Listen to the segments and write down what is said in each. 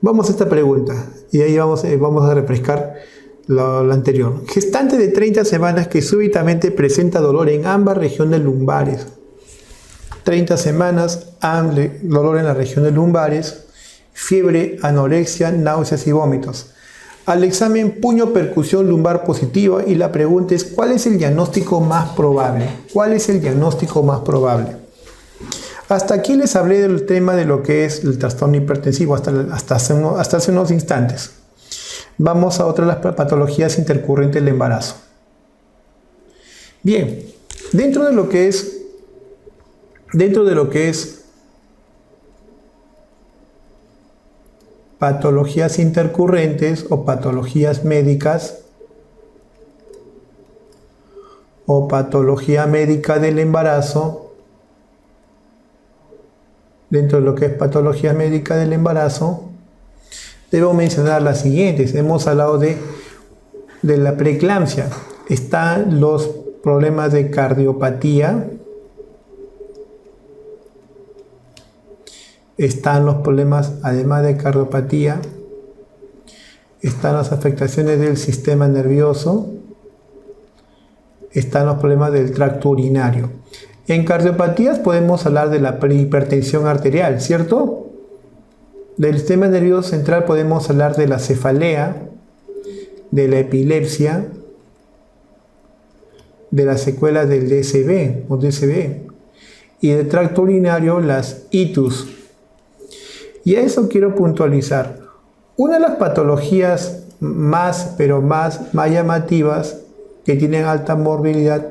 Vamos a esta pregunta y ahí vamos a refrescar lo anterior. Gestante de 30 semanas que súbitamente presenta dolor en ambas regiones lumbares. 30 semanas, dolor en la región de lumbares, fiebre, anorexia, náuseas y vómitos. Al examen puño percusión lumbar positiva y la pregunta es ¿cuál es el diagnóstico más probable? ¿Cuál es el diagnóstico más probable? Hasta aquí les hablé del tema de lo que es el trastorno hipertensivo hasta hace unos instantes. Vamos a otra de las patologías intercurrentes del embarazo. Bien, dentro de lo que es patologías intercurrentes o patologías médicas o patología médica del embarazo, dentro de lo que es patología médica del embarazo, debo mencionar las siguientes. Hemos hablado de la preeclampsia. Están los problemas de cardiopatía. Están los problemas, además de cardiopatía, están las afectaciones del sistema nervioso. Están los problemas del tracto urinario. En cardiopatías podemos hablar de la hipertensión arterial, ¿cierto? Del sistema nervioso central podemos hablar de la cefalea, de la epilepsia, de las secuelas del DSB o DCB y del tracto urinario las itus. Y a eso quiero puntualizar. Una de las patologías más llamativas que tienen alta morbilidad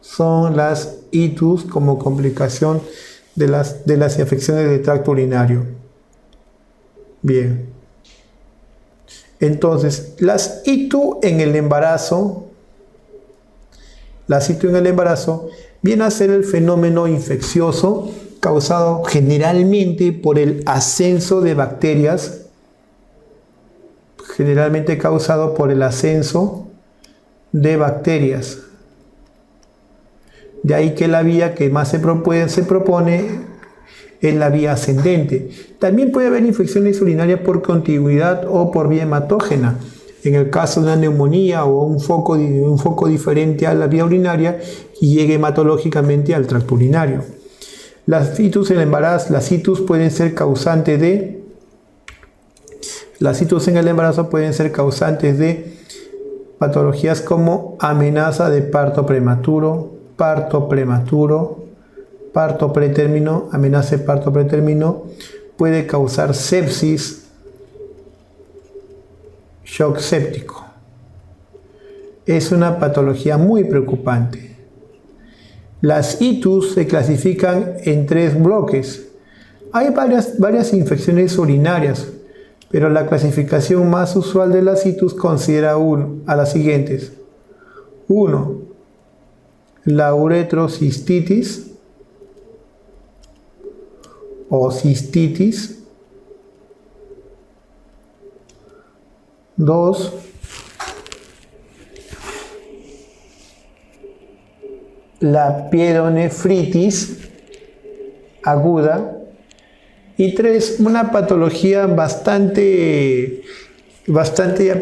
son las itus como complicación de las infecciones del tracto urinario. Bien, entonces las ITU en el embarazo, viene a ser el fenómeno infeccioso causado generalmente por el ascenso de bacterias, De ahí que la vía que más se propone es la vía ascendente. También puede haber infecciones urinarias por continuidad o por vía hematógena. En el caso de una neumonía o un foco diferente a la vía urinaria y llegue hematológicamente al tracto urinario. Las itus en el embarazo, las itus en el embarazo pueden ser causantes de patologías como amenaza de parto prematuro, parto pretérmino, amenaza de parto pretérmino, puede causar sepsis, shock séptico. Es una patología muy preocupante. Las itus se clasifican en 3 bloques. Hay varias infecciones urinarias, pero la clasificación más usual de las itus considera a las siguientes. 1. La uretrocistitis o cistitis. 2. La pielonefritis aguda. Y 3. Una patología bastante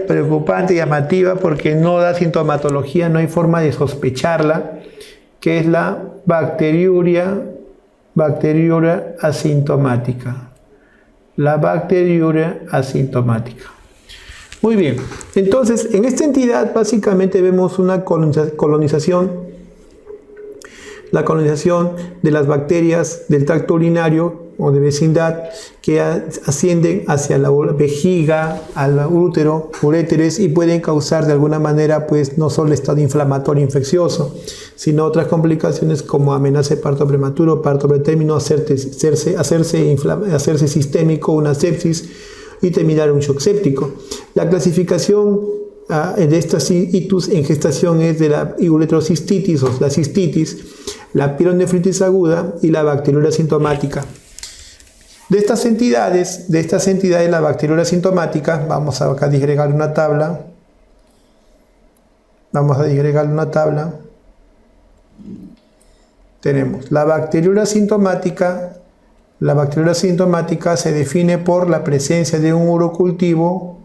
preocupante y llamativa porque no da sintomatología, no hay forma de sospecharla, que es la bacteriuria asintomática. La bacteriuria asintomática. Muy bien, entonces en esta entidad básicamente vemos una colonización, la colonización de las bacterias del tracto urinario o de vecindad que ascienden hacia la vejiga, al útero, uréteres y pueden causar de alguna manera pues no solo estado inflamatorio infeccioso, sino otras complicaciones como amenaza de parto prematuro, parto pretérmino, hacerse sistémico, una sepsis y terminar un shock séptico. La clasificación de estas itus en gestación es de la uretrocistitis o la cistitis, la pielonefritis aguda y la bacteriuria asintomática. De estas entidades, la bacteriuria asintomática, vamos a acá disgregar una tabla. Tenemos la bacteriuria asintomática, La bacteriología sintomática se define por la presencia de un urocultivo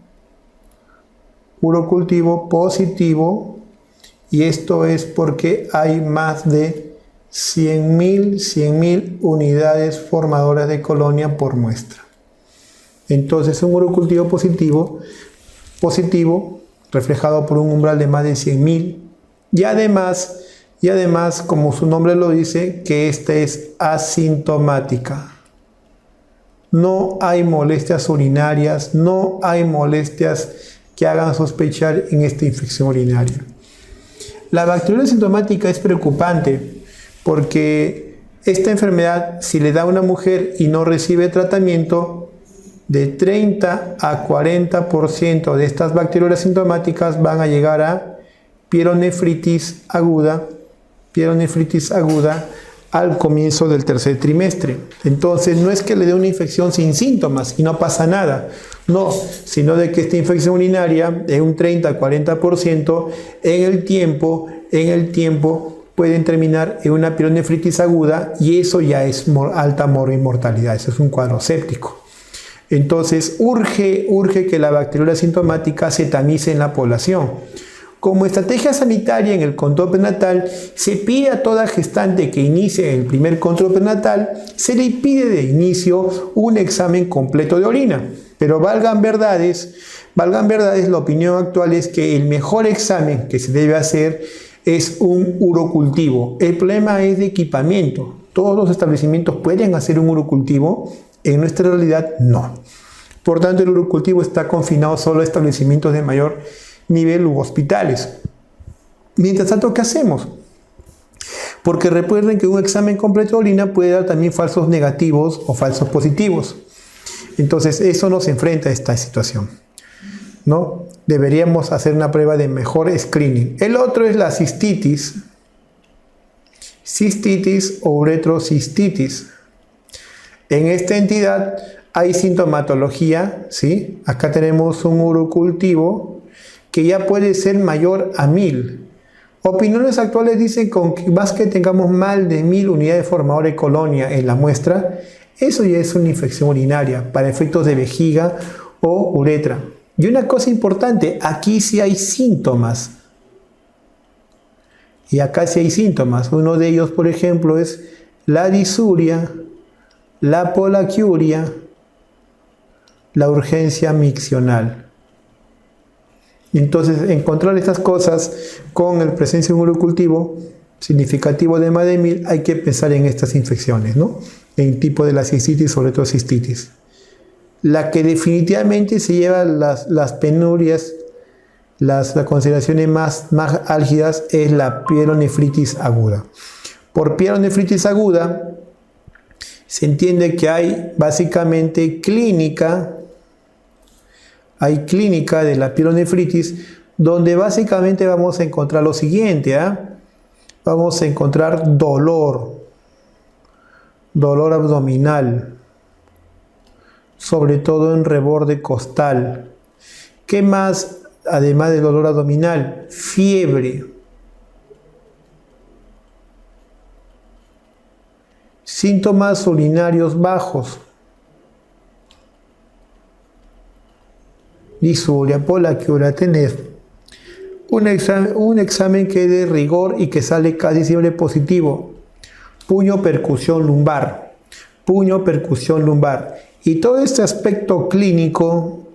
positivo, y esto es porque hay más de 100.000 unidades formadoras de colonia por muestra. Entonces, un urocultivo positivo reflejado por un umbral de más de 100.000, y además, como su nombre lo dice, que esta es asintomática. No hay molestias urinarias, no hay molestias que hagan sospechar en esta infección urinaria. La bacteriología sintomática es preocupante porque esta enfermedad, si le da a una mujer y no recibe tratamiento, de 30 a 40% de estas bacteriologías sintomáticas van a llegar a pielonefritis aguda al comienzo del tercer trimestre. Entonces, no es que le dé una infección sin síntomas y no pasa nada, no, sino de que esta infección urinaria en un 30 a 40% en el tiempo pueden terminar en una pielonefritis aguda, y eso ya es alta mortalidad, eso es un cuadro séptico. Entonces, urge que la bacteriología sintomática se tamice en la población. Como estrategia sanitaria en el control prenatal, se pide a toda gestante que inicie el primer control prenatal, se le pide de inicio un examen completo de orina. Pero valgan verdades, la opinión actual es que el mejor examen que se debe hacer es un urocultivo. El problema es de equipamiento. Todos los establecimientos pueden hacer un urocultivo, en nuestra realidad no. Por tanto, el urocultivo está confinado solo a establecimientos de mayor nivel u hospitales. Mientras tanto, ¿qué hacemos? Porque recuerden que un examen completo de orina puede dar también falsos negativos o falsos positivos. Entonces, eso nos enfrenta a esta situación, ¿no? Deberíamos hacer una prueba de mejor screening. El otro es la cistitis o uretrocistitis. En esta entidad hay sintomatología, ¿sí? Acá tenemos un urocultivo que ya puede ser mayor a 1000. Opiniones actuales dicen que con más que tengamos más de 1000 unidades formadoras de colonia en la muestra, eso ya es una infección urinaria para efectos de vejiga o uretra. Y una cosa importante, aquí sí hay síntomas. Y acá sí hay síntomas. Uno de ellos, por ejemplo, es la disuria, la polaquiuria, la urgencia miccional. Entonces, encontrar estas cosas con la presencia de un urocultivo significativo de más de 1000, hay que pensar en estas infecciones, ¿no? En tipo de la cistitis, sobre todo cistitis. La que definitivamente se lleva las penurias, las consideraciones más álgidas, es la pielonefritis aguda. Por pielonefritis aguda se entiende que hay básicamente clínica de la pielonefritis, donde básicamente vamos a encontrar lo siguiente, vamos a encontrar dolor abdominal, sobre todo en reborde costal. ¿Qué más? Además del dolor abdominal, fiebre, síntomas urinarios bajos, disuria, polaquiuria, tener un examen que dé rigor y que sale casi siempre positivo, puño percusión lumbar, y todo este aspecto clínico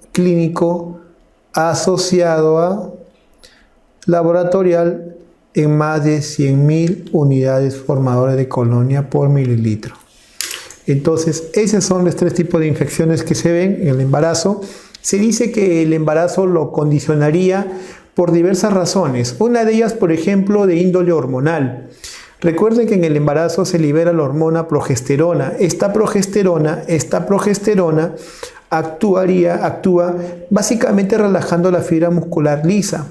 asociado a laboratorial en más de 100.000 unidades formadoras de colonia por mililitro. Entonces, esos son los 3 tipos de infecciones que se ven en el embarazo. Se dice que el embarazo lo condicionaría por diversas razones. Una de ellas, por ejemplo, de índole hormonal. Recuerden que en el embarazo se libera la hormona progesterona. Esta progesterona actúa básicamente relajando la fibra muscular lisa.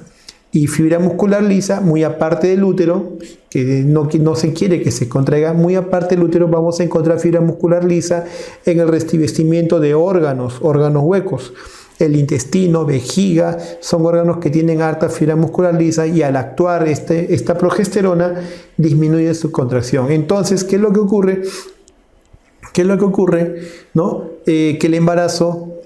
Y fibra muscular lisa, muy aparte del útero, que no se quiere que se contraiga, muy aparte del útero vamos a encontrar fibra muscular lisa en el revestimiento de órganos huecos. El intestino, vejiga, son órganos que tienen harta fibra muscular lisa, y al actuar esta progesterona disminuye su contracción. Entonces, ¿qué es lo que ocurre? ¿Qué es lo que ocurre? ¿No? Que el embarazo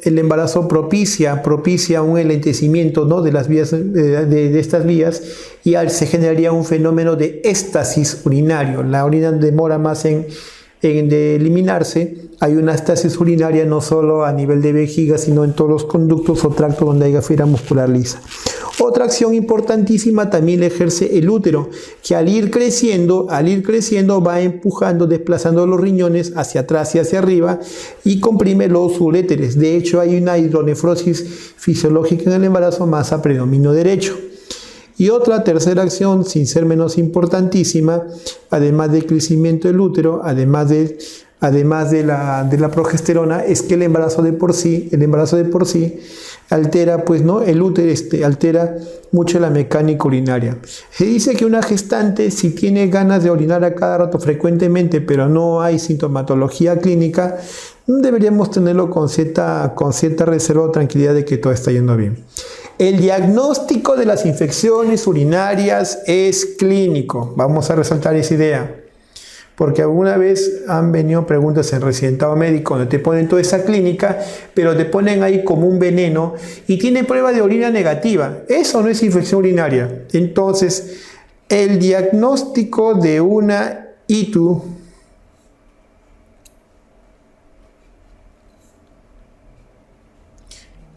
propicia un enlentecimiento, ¿no?, de las vías, de estas vías, y se generaría un fenómeno de éstasis urinario. La orina demora más de eliminarse. Hay una éstasis urinaria no solo a nivel de vejiga, sino en todos los conductos o tractos donde haya fibra muscular lisa. Otra acción importantísima también la ejerce el útero, que al ir creciendo va empujando, desplazando los riñones hacia atrás y hacia arriba y comprime los uréteres. De hecho, hay una hidronefrosis fisiológica en el embarazo, más a predominio derecho. Y otra tercera acción, sin ser menos importantísima, además del crecimiento del útero, además de la progesterona, es que el embarazo de por sí altera, pues, ¿no?, el útero, altera mucho la mecánica urinaria. Se dice que una gestante, si tiene ganas de orinar a cada rato frecuentemente, pero no hay sintomatología clínica, deberíamos tenerlo con cierta reserva o tranquilidad de que todo está yendo bien. El diagnóstico de las infecciones urinarias es clínico. Vamos a resaltar esa idea, porque alguna vez han venido preguntas en residentado médico donde te ponen toda esa clínica, pero te ponen ahí como un veneno y tiene prueba de orina negativa. Eso no es infección urinaria. Entonces, el diagnóstico de una ITU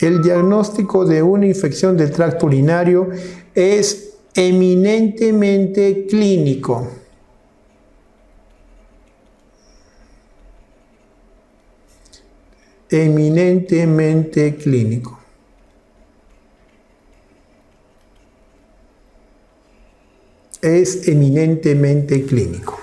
El diagnóstico de una infección del tracto urinario es eminentemente clínico. Eminentemente clínico. Es eminentemente clínico.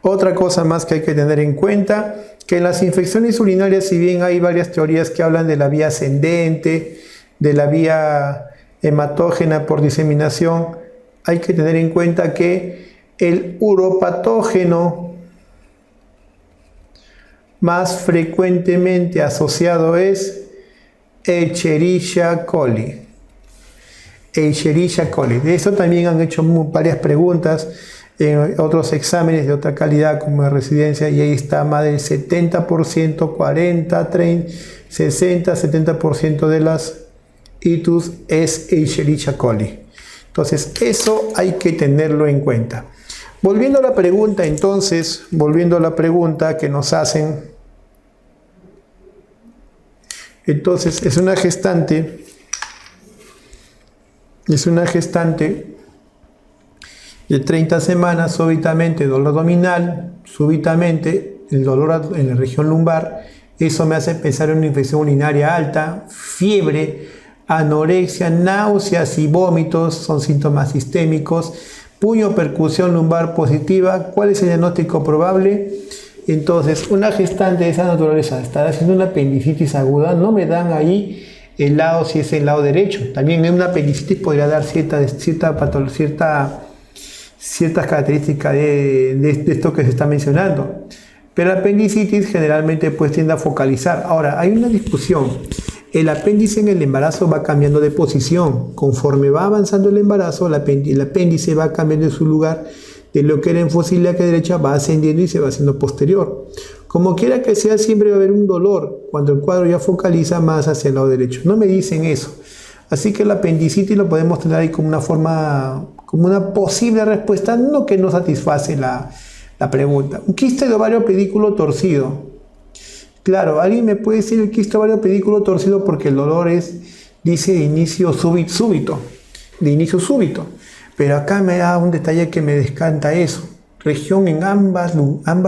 Otra cosa más que hay que tener en cuenta, que en las infecciones urinarias, si bien hay varias teorías que hablan de la vía ascendente, de la vía hematógena por diseminación, hay que tener en cuenta que el uropatógeno más frecuentemente asociado es Escherichia coli. Escherichia coli. De eso también han hecho varias preguntas en otros exámenes de otra calidad como de residencia, y ahí está más del 70%, 40, 30, 60, 70% de las ITUs es Escherichia coli. Entonces eso hay que tenerlo en cuenta. Volviendo a la pregunta que nos hacen, entonces es una gestante de 30 semanas, súbitamente dolor abdominal, súbitamente el dolor en la región lumbar. Eso me hace pensar en una infección urinaria alta, fiebre, anorexia, náuseas y vómitos, son síntomas sistémicos. Puño, percusión lumbar positiva. ¿Cuál es el diagnóstico probable? Entonces, una gestante de esa naturaleza estará haciendo una apendicitis aguda. No me dan ahí el lado, si es el lado derecho. También en una apendicitis podría dar ciertas características de esto que se está mencionando. Pero la apendicitis generalmente pues tiende a focalizar. Ahora, hay una discusión. El apéndice en el embarazo va cambiando de posición. Conforme va avanzando el embarazo, el apéndice va cambiando de su lugar, de lo que era en fosa ilíaca derecha, va ascendiendo y se va haciendo posterior. Como quiera que sea, siempre va a haber un dolor cuando el cuadro ya focaliza más hacia el lado derecho. No me dicen eso. Así que la apendicitis lo podemos tener ahí como una posible respuesta, no que no satisface la pregunta. Un quiste de ovario pedículo torcido. Claro, alguien me puede decir el quiste de ovario pedículo torcido porque el dolor dice de inicio súbito. Pero acá me da un detalle que me descanta eso. Región en ambas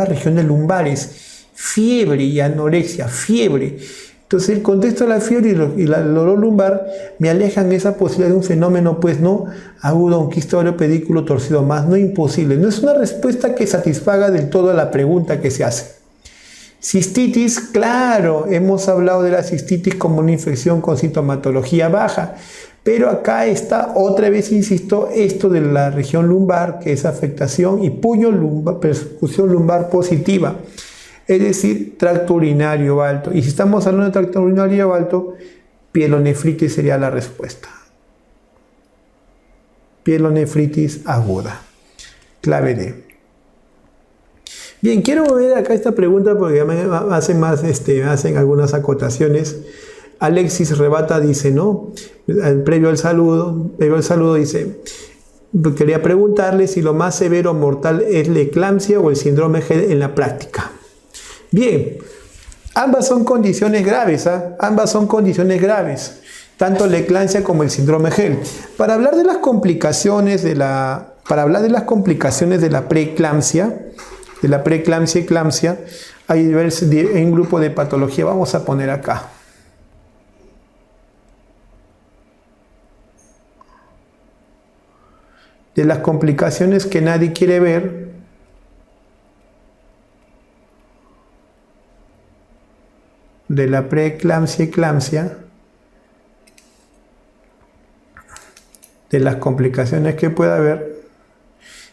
regiones lumbares. Fiebre y anorexia, fiebre. Entonces el contexto de la fiebre y el dolor lumbar me alejan esa posibilidad de un fenómeno, pues no agudo, un quiste de ovario pedículo torcido, más no imposible. No es una respuesta que satisfaga del todo a la pregunta que se hace. Cistitis, claro, hemos hablado de la cistitis como una infección con sintomatología baja, pero acá está otra vez, insisto, esto de la región lumbar, que es afectación y puño lumbar, percusión lumbar positiva. Es decir, tracto urinario alto. Y si estamos hablando de tracto urinario alto, pielonefritis sería la respuesta. Pielonefritis aguda. Clave D. Bien, quiero ver acá esta pregunta porque ya me hacen más, hacen algunas acotaciones. Alexis Rebata dice, ¿no? Previo al saludo dice, quería preguntarle si lo más severo mortal es la eclampsia o el síndrome Gel en la práctica. Bien, ambas son condiciones graves, ¿ah? Ambas son condiciones graves, tanto la eclampsia como el síndrome Gel. Para hablar de las complicaciones de la preeclampsia, eclampsia, hay un grupo de patología, vamos a poner acá. De las complicaciones que nadie quiere ver, de la eclampsia, de las complicaciones que pueda haber.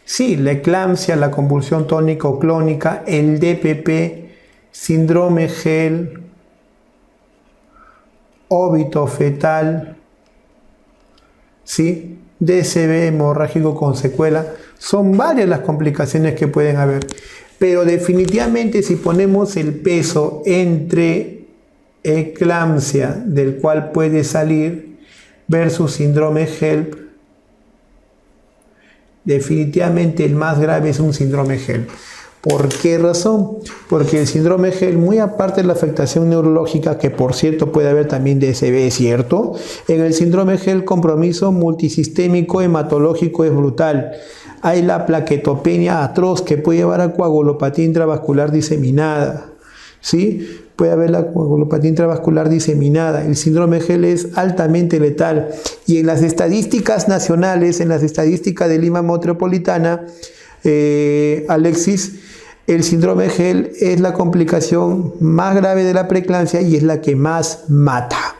Sí, la eclampsia, la convulsión tónico-clónica, el DPP, síndrome Gel, óbito fetal, ¿sí? DSB hemorrágico con secuela, son varias las complicaciones que pueden haber, pero definitivamente si ponemos el peso entre eclampsia, del cual puede salir, versus síndrome HELLP, definitivamente el más grave es un síndrome HELLP. ¿Por qué razón? Porque el síndrome HELLP, muy aparte de la afectación neurológica, que por cierto puede haber también DSB, ¿cierto? En el síndrome HELLP, compromiso multisistémico hematológico es brutal. Hay la plaquetopenia atroz que puede llevar a coagulopatía intravascular diseminada, ¿sí? Puede haber la coagulopatía intravascular diseminada. El síndrome HELLP es altamente letal. Y en las estadísticas nacionales, en las estadísticas de Lima Metropolitana, Alexis, el síndrome HELLP es la complicación más grave de la preeclampsia y es la que más mata.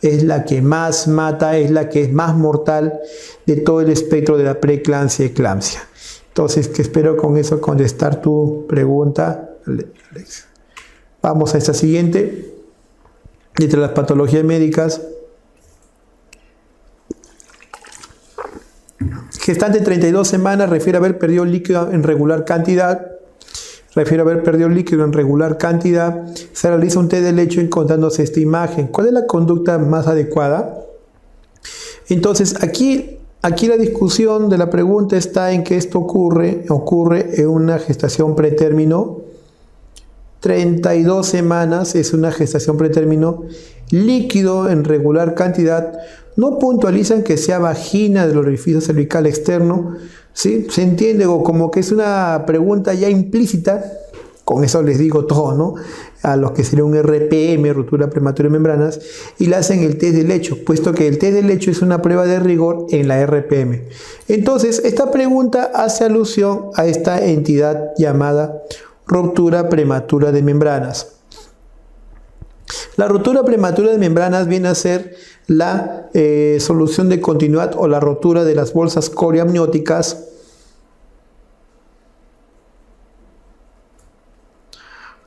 Es la que más mata, es la que es más mortal de todo el espectro de la preeclampsia y eclampsia. Entonces, que espero con eso contestar tu pregunta, Alexis. Vamos a esta siguiente. Entre las patologías médicas, gestante 32 semanas, refiere a haber perdido líquido en regular cantidad. Se realiza un test de lecho encontrándose esta imagen. ¿Cuál es la conducta más adecuada? Entonces, aquí la discusión de la pregunta está en que esto ocurre en una gestación pretérmino. 32 semanas es una gestación pretérmino, líquido en regular cantidad. No puntualizan que sea vagina del orificio cervical externo, ¿sí? Se entiende como que es una pregunta ya implícita. Con eso les digo todo, ¿no? A los que sería un RPM, ruptura prematura de membranas, y le hacen el test de lecho, puesto que el test de lecho es una prueba de rigor en la RPM. Entonces, esta pregunta hace alusión a esta entidad llamada ruptura prematura de membranas. La ruptura prematura de membranas viene a ser la solución de continuidad o la rotura de las bolsas coreamnióticas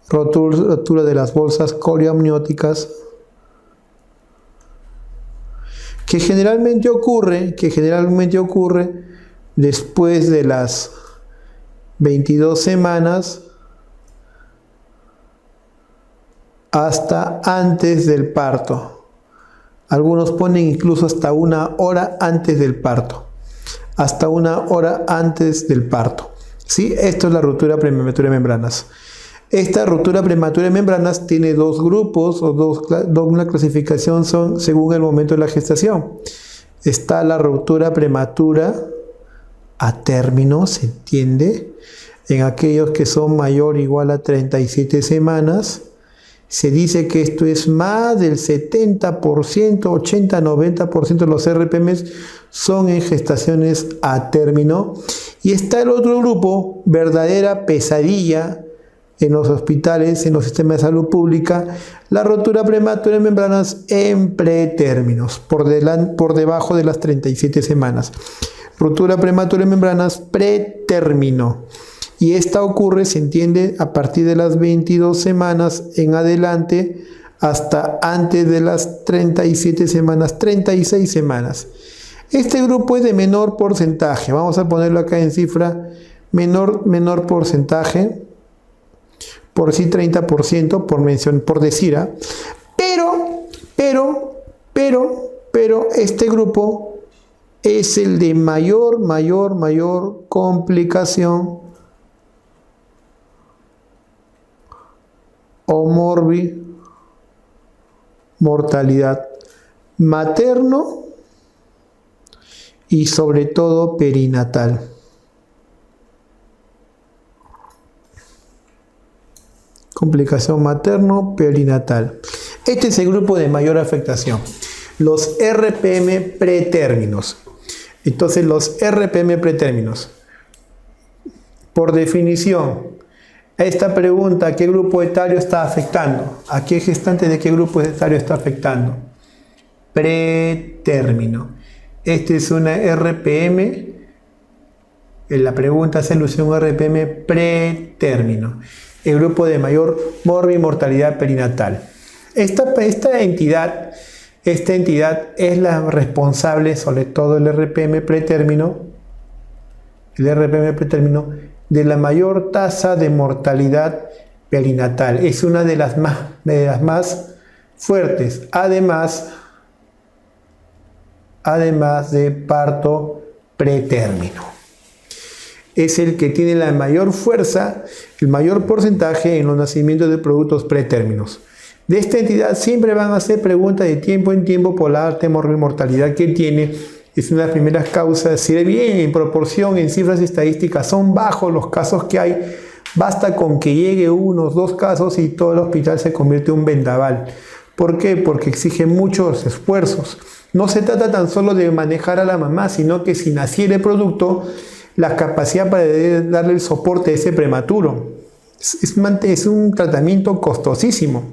rotura de las bolsas coreamnióticas que generalmente ocurre después de las 22 semanas hasta antes del parto. Algunos ponen incluso hasta 1 hora antes del parto. Hasta 1 hora antes del parto. ¿Sí? Esto es la ruptura prematura de membranas. Esta ruptura prematura de membranas tiene dos grupos, una clasificación son según el momento de la gestación. Está la ruptura prematura a término, ¿se entiende? En aquellos que son mayor o igual a 37 semanas. Se dice que esto es más del 70%, 80-90% de los RPMs son en gestaciones a término. Y está el otro grupo, verdadera pesadilla en los hospitales, en los sistemas de salud pública, la ruptura prematura de membranas en pretérminos, por debajo de las 37 semanas. Ruptura prematura de membranas pretérmino. Y esta ocurre, se entiende, a partir de las 22 semanas en adelante hasta antes de las 37 semanas, 36 semanas. Este grupo es de menor porcentaje. Vamos a ponerlo acá en cifra. Menor porcentaje. por sí 30% por decir, ¿ah? Pero este grupo es el de mayor complicación o mortalidad materno y sobre todo perinatal. Complicación materno-perinatal. Este es el grupo de mayor afectación. Los RPM pretérminos. Entonces, los RPM pretérminos. Por definición, esta pregunta, ¿qué grupo etario está afectando? ¿A qué gestante de qué grupo etario está afectando? Pretérmino. Este es una RPM. En la pregunta hace alusión a RPM pretérmino. El grupo de mayor mortalidad perinatal. Esta entidad es la responsable, sobre todo el RPM pretérmino, de la mayor tasa de mortalidad perinatal. Es una de las más fuertes, además de parto pretérmino. Es el que tiene la mayor fuerza, el mayor porcentaje en los nacimientos de productos pretérminos. De esta entidad siempre van a hacer preguntas de tiempo en tiempo por la alta mortalidad que tiene. Es una de las primeras causas. Si bien en proporción, en cifras estadísticas, son bajos los casos que hay, basta con que llegue unos 2 casos y todo el hospital se convierte en un vendaval. ¿Por qué? Porque exige muchos esfuerzos. No se trata tan solo de manejar a la mamá, sino que si naciera el producto, la capacidad para darle el soporte a ese prematuro. Es un tratamiento costosísimo,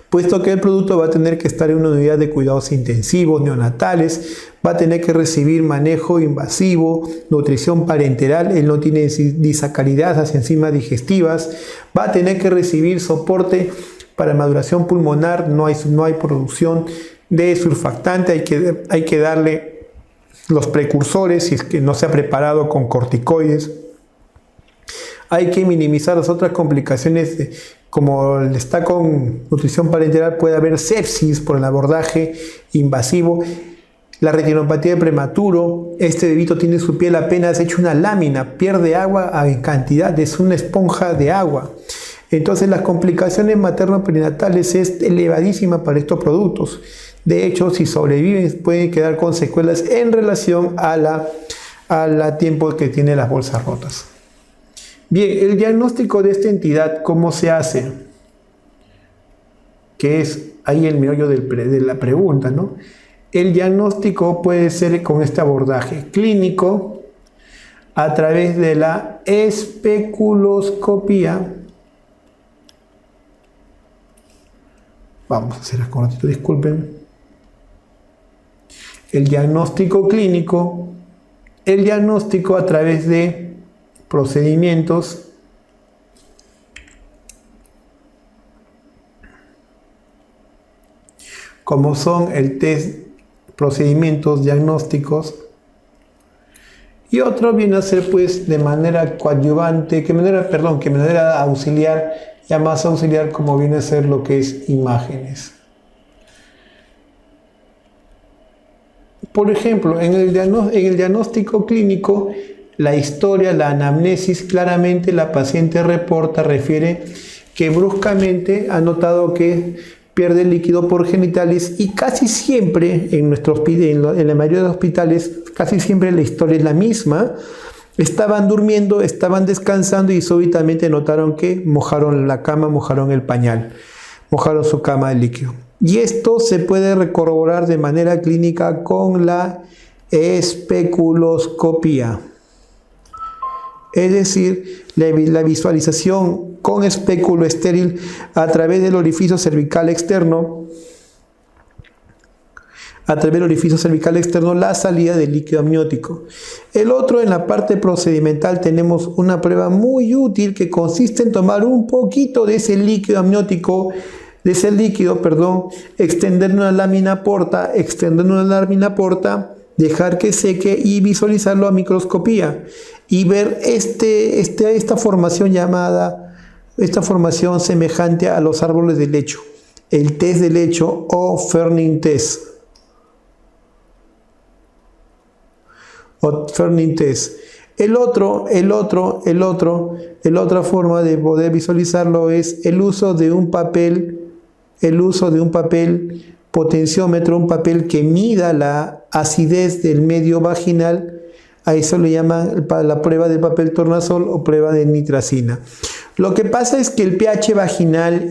puesto que el producto va a tener que estar en una unidad de cuidados intensivos neonatales, va a tener que recibir manejo invasivo, nutrición parenteral, él no tiene disacaridas, enzimas digestivas, va a tener que recibir soporte para maduración pulmonar, no hay producción de surfactante, hay que darle los precursores si es que no se ha preparado con corticoides. Hay que minimizar las otras complicaciones, como está con nutrición parenteral, puede haber sepsis por el abordaje invasivo, la retinopatía de prematuro. Este bebito tiene su piel apenas hecha una lámina, pierde agua en cantidad, es una esponja de agua. Entonces las complicaciones materno-perinatales es elevadísima para estos productos. De hecho, si sobreviven, pueden quedar con secuelas en relación a tiempo que tiene las bolsas rotas. Bien, el diagnóstico de esta entidad, ¿cómo se hace? Que es ahí el meollo de la pregunta, ¿no? El diagnóstico puede ser con este abordaje clínico a través de la especuloscopía. Vamos a hacer acá un ratito, disculpen. El diagnóstico clínico, el diagnóstico a través de procedimientos como son el test, procedimientos diagnósticos, y otro viene a ser pues de manera coadyuvante, que manera auxiliar, ya más auxiliar, como viene a ser lo que es imágenes. Por ejemplo, en el diagnóstico clínico, la historia, la anamnesis, claramente la paciente refiere que bruscamente ha notado que pierde líquido por genitales, y casi siempre en la mayoría de los hospitales, casi siempre la historia es la misma. Estaban durmiendo, estaban descansando y súbitamente notaron que mojaron la cama, mojaron el pañal, mojaron su cama de líquido. Y esto se puede corroborar de manera clínica con la especuloscopía. Es decir, la visualización con espéculo estéril a través del orificio cervical externo, la salida del líquido amniótico. El otro, en la parte procedimental, tenemos una prueba muy útil que consiste en tomar un poquito de ese líquido amniótico, extender una lámina porta, dejar que seque y visualizarlo a microscopía y ver esta formación llamada esta formación semejante a los árboles de lecho, el test de lecho o Fernin test. La otra forma de poder visualizarlo es el uso de un papel potenciómetro, un papel que mida la acidez del medio vaginal. A eso le llaman la prueba del papel tornasol o prueba de nitracina. Lo que pasa es que el pH vaginal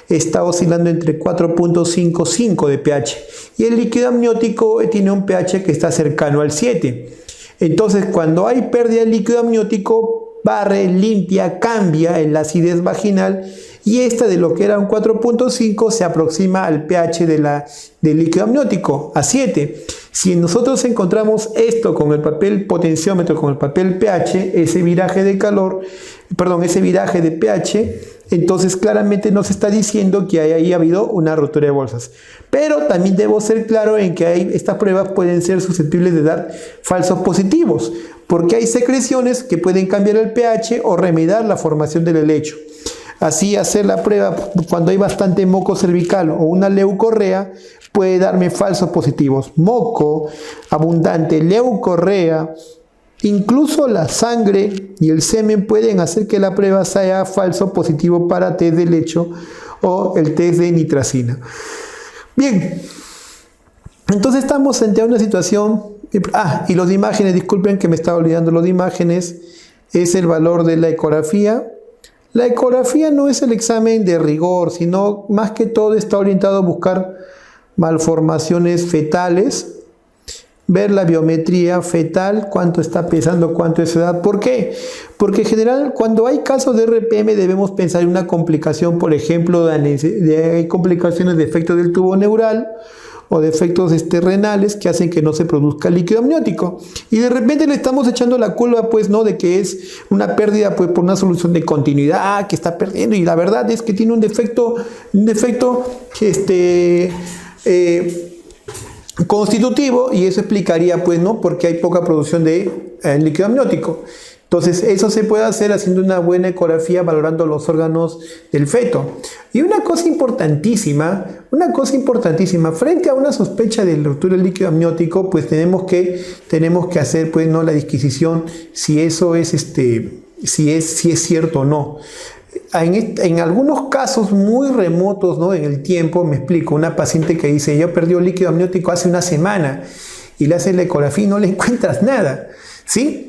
está oscilando entre 4.55 de pH y el líquido amniótico tiene un pH que está cercano al 7. Entonces, cuando hay pérdida de líquido amniótico, barre, limpia, cambia en la acidez vaginal y esta de lo que era un 4.5 se aproxima al pH del líquido amniótico, a 7. Si nosotros encontramos esto con el papel potenciómetro, con el papel pH, ese viraje de pH, entonces claramente nos está diciendo que ahí ha habido una rotura de bolsas. Pero también debo ser claro en que estas pruebas pueden ser susceptibles de dar falsos positivos, porque hay secreciones que pueden cambiar el pH o remediar la formación del helecho. Así, hacer la prueba cuando hay bastante moco cervical o una leucorrea puede darme falsos positivos. Moco abundante, leucorrea, incluso la sangre y el semen pueden hacer que la prueba sea falso positivo para test de lecho o el test de nitracina. Bien, entonces estamos ante una situación. Y los de imágenes, disculpen que me estaba olvidando, los de imágenes es el valor de la ecografía. La ecografía no es el examen de rigor, sino más que todo está orientado a buscar malformaciones fetales, ver la biometría fetal, cuánto está pesando, cuánto es su edad. ¿Por qué? Porque en general cuando hay casos de RPM debemos pensar en una complicación, por ejemplo, hay complicaciones de efecto del tubo neural o de efectos renales que hacen que no se produzca líquido amniótico. Y de repente le estamos echando la culpa, pues, ¿no?, de que es una pérdida, pues, por una solución de continuidad, que está perdiendo, y la verdad es que tiene un defecto constitutivo, y eso explicaría, pues, ¿no?, porque hay poca producción de líquido amniótico. Entonces, eso se puede hacer haciendo una buena ecografía, valorando los órganos del feto. Y una cosa importantísima, frente a una sospecha de ruptura del líquido amniótico, pues tenemos que hacer, pues, no, la disquisición si eso es si es cierto o no. En algunos casos muy remotos, ¿no?, en el tiempo, me explico, una paciente que dice, yo perdí el líquido amniótico hace una semana, y le haces la ecografía y no le encuentras nada, ¿sí?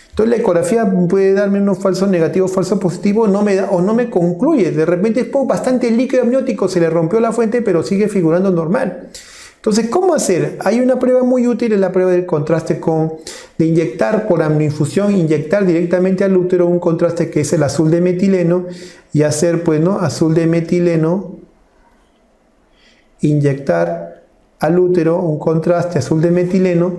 Entonces la ecografía puede darme unos falsos negativos, falsos positivos, o no me concluye. De repente es bastante líquido amniótico, se le rompió la fuente, pero sigue figurando normal. Entonces, ¿cómo hacer? Hay una prueba muy útil, es la prueba del contraste de inyectar por amniinfusión, inyectar directamente al útero un contraste que es el azul de metileno, y hacer, pues, ¿no?, azul de metileno, inyectar al útero un contraste azul de metileno,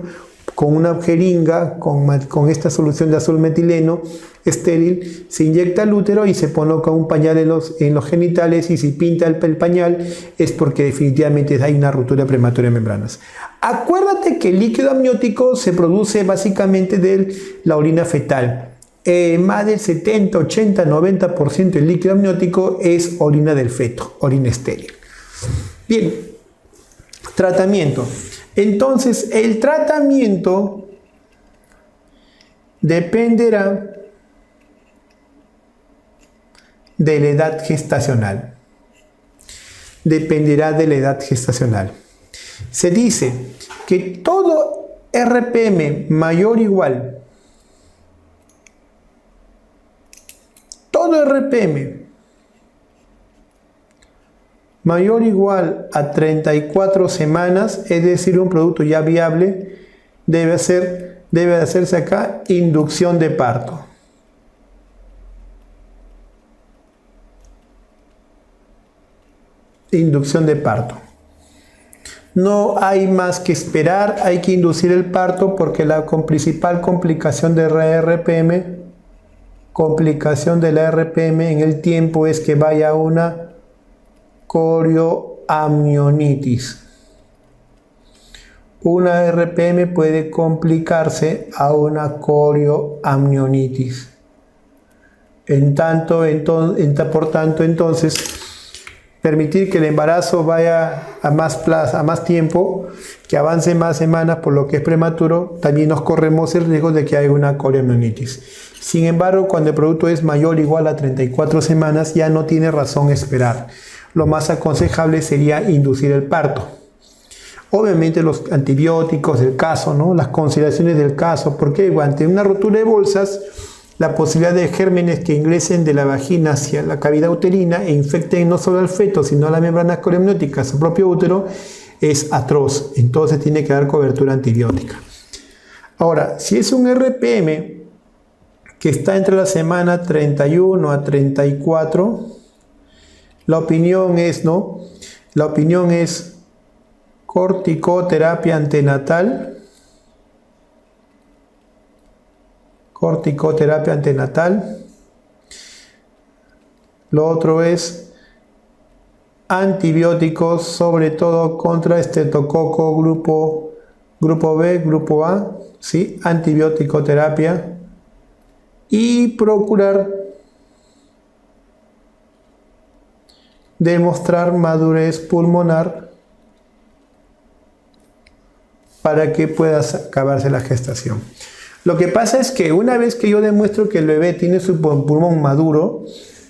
con una jeringa, con esta solución de azul metileno estéril, se inyecta al útero y se coloca un pañal en los genitales, y si pinta el pañal es porque definitivamente hay una ruptura prematura de membranas. Acuérdate que el líquido amniótico se produce básicamente de la orina fetal. Más del 70, 80, 90% del líquido amniótico es orina del feto, orina estéril. Bien, tratamiento. Entonces, el tratamiento dependerá de la edad gestacional. Se dice que todo RPM mayor o igual, mayor o igual a 34 semanas, es decir, un producto ya viable, debe hacerse acá inducción de parto. No hay más que esperar, hay que inducir el parto, porque la principal complicación de la RPM en el tiempo es que vaya a una corioamnionitis. Una RPM puede complicarse a una corioamnionitis. Por tanto, entonces, permitir que el embarazo vaya a más tiempo, que avance más semanas, por lo que es prematuro, también nos corremos el riesgo de que haya una coriomionitis. Sin embargo, cuando el producto es mayor o igual a 34 semanas, ya no tiene razón esperar. Lo más aconsejable sería inducir el parto. Obviamente los antibióticos del caso, ¿no? Las consideraciones del caso, porque ante una rotura de bolsas, la posibilidad de gérmenes que ingresen de la vagina hacia la cavidad uterina e infecten no solo al feto, sino a las membranas coriomnióticas, su propio útero, es atroz. Entonces tiene que dar cobertura antibiótica. Ahora, si es un RPM que está entre la semana 31 a 34, la opinión es, ¿no? La opinión es corticoterapia antenatal. Corticoterapia antenatal. Lo otro es antibióticos, sobre todo contra estreptococo grupo B, grupo A, ¿sí? Antibiótico terapia. Y procurar demostrar madurez pulmonar para que pueda acabarse la gestación. Lo que pasa es que una vez que yo demuestro que el bebé tiene su pulmón maduro,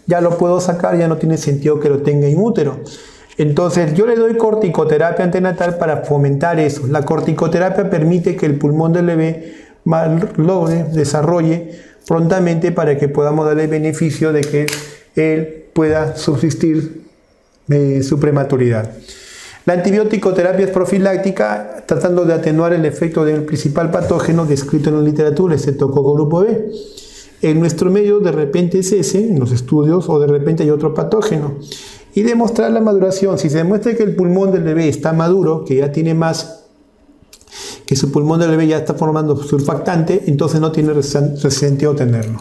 ya lo puedo sacar, ya no tiene sentido que lo tenga en útero. Entonces yo le doy corticoterapia antenatal para fomentar eso. La corticoterapia permite que el pulmón del bebé desarrolle prontamente para que podamos darle el beneficio de que él pueda subsistir su prematuridad. La antibiótico terapia es profiláctica, tratando de atenuar el efecto del principal patógeno descrito en la literatura, el estreptococo grupo B. En nuestro medio de repente es ese, en los estudios, o de repente hay otro patógeno. Y demostrar la maduración. Si se demuestra que el pulmón del bebé está maduro, que ya tiene más, que su pulmón del bebé ya está formando surfactante, entonces no tiene sentido tenerlo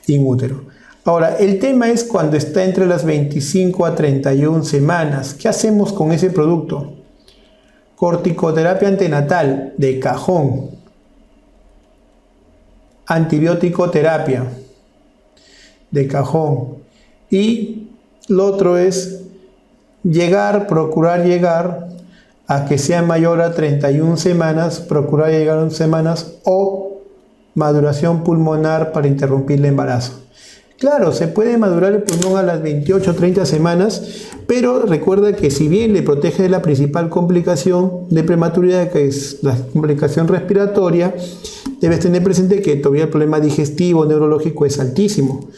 in útero. Ahora, el tema es cuando está entre las 25 a 31 semanas. ¿Qué hacemos con ese producto? Corticoterapia antenatal de cajón. Antibiótico terapia de cajón. Y lo otro es procurar llegar a que sea mayor a 31 semanas, procurar llegar a 11 semanas o maduración pulmonar para interrumpir el embarazo. Claro, se puede madurar el pulmón a las 28 o 30 semanas, pero recuerda que si bien le protege de la principal complicación de prematuridad, que es la complicación respiratoria, debes tener presente que todavía el problema digestivo, neurológico es altísimo.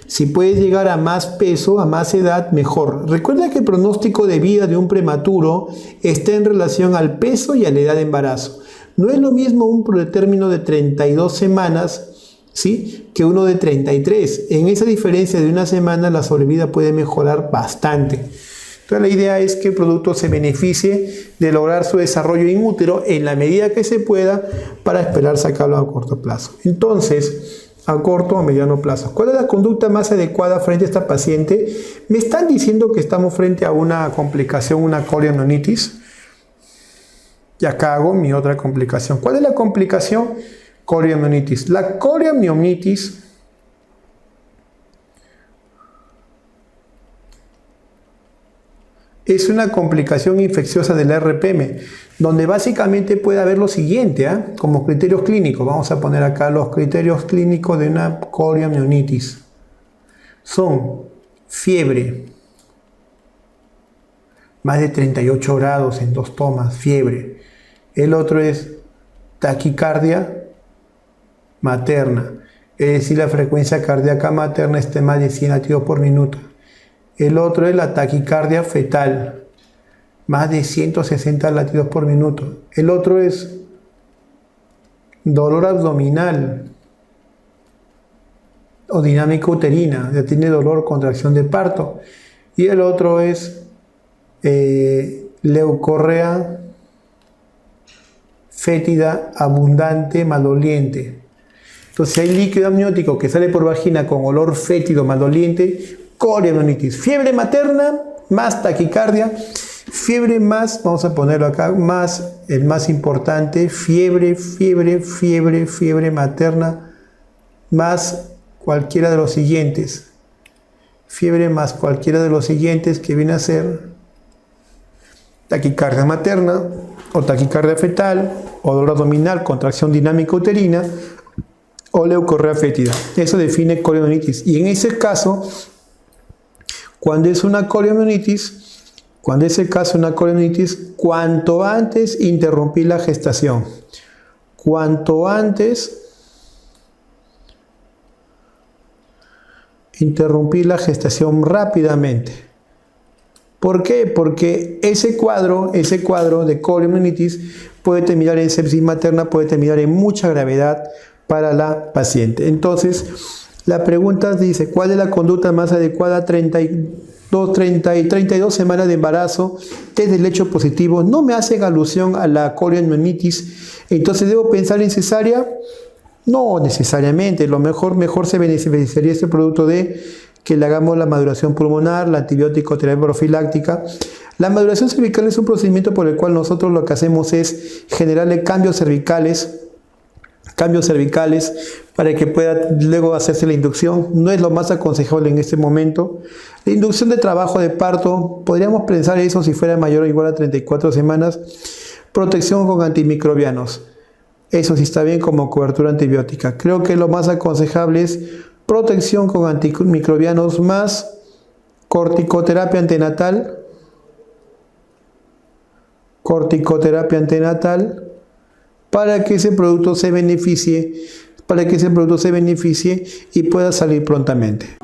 Si puedes llegar a más peso, a más edad, mejor. Recuerda que el pronóstico de vida de un prematuro está en relación al peso y a la edad de embarazo. No es lo mismo un pretérmino de 32 semanas, ¿sí?, que uno de 33. En esa diferencia de una semana la sobrevida puede mejorar bastante. Entonces la idea es que el producto se beneficie de lograr su desarrollo in útero en la medida que se pueda para esperar sacarlo a corto plazo. Entonces, a corto o mediano plazo, ¿cuál es la conducta más adecuada frente a esta paciente? Me están diciendo que estamos frente a una complicación, una coriomionitis. Y acá hago mi otra complicación. ¿Cuál es la complicación? Coriomionitis. La coriomionitis es una complicación infecciosa del RPM, donde básicamente puede haber lo siguiente, como criterios clínicos. Vamos a poner acá los criterios clínicos de una coriomionitis. Son fiebre, más de 38 grados en 2 tomas, fiebre. El otro es taquicardia materna, es decir, la frecuencia cardíaca materna esté más de 100 latidos por minuto. El otro es la taquicardia fetal, más de 160 latidos por minuto. El otro es dolor abdominal o dinámica uterina, ya tiene dolor, contracción de parto. Y el otro es leucorrea fétida abundante maloliente. Entonces, si hay líquido amniótico que sale por vagina con olor fétido maloliente, coriomionitis. Fiebre materna más taquicardia. Fiebre más, vamos a ponerlo acá, más el más importante, fiebre materna más cualquiera de los siguientes. Fiebre más cualquiera de los siguientes, que viene a ser taquicardia materna o taquicardia fetal, o dolor abdominal, contracción dinámica uterina o leucorrea fétida. Eso define coliomionitis. Y en ese caso, cuando es una coliomionitis, cuanto antes interrumpir la gestación. Cuanto antes interrumpir la gestación rápidamente. ¿Por qué? Porque ese cuadro de coliomionitis puede terminar en sepsis materna, puede terminar en mucha gravedad para la paciente. Entonces, la pregunta dice, ¿cuál es la conducta más adecuada? 32 semanas de embarazo, test de lecho positivo, no me hacen alusión a la coliomionitis. Entonces, ¿debo pensar en cesárea? No necesariamente. Lo mejor se beneficiaría este producto de que le hagamos la maduración pulmonar, la antibiótico terapia profiláctica. La maduración cervical es un procedimiento por el cual nosotros lo que hacemos es generarle cambios cervicales para que pueda luego hacerse la inducción. No es lo más aconsejable en este momento. La inducción de trabajo de parto, podríamos pensar eso si fuera mayor o igual a 34 semanas. Protección con antimicrobianos. Eso sí está bien como cobertura antibiótica. Creo que lo más aconsejable es protección con antimicrobianos más corticoterapia antenatal. Para que ese producto se beneficie y pueda salir prontamente.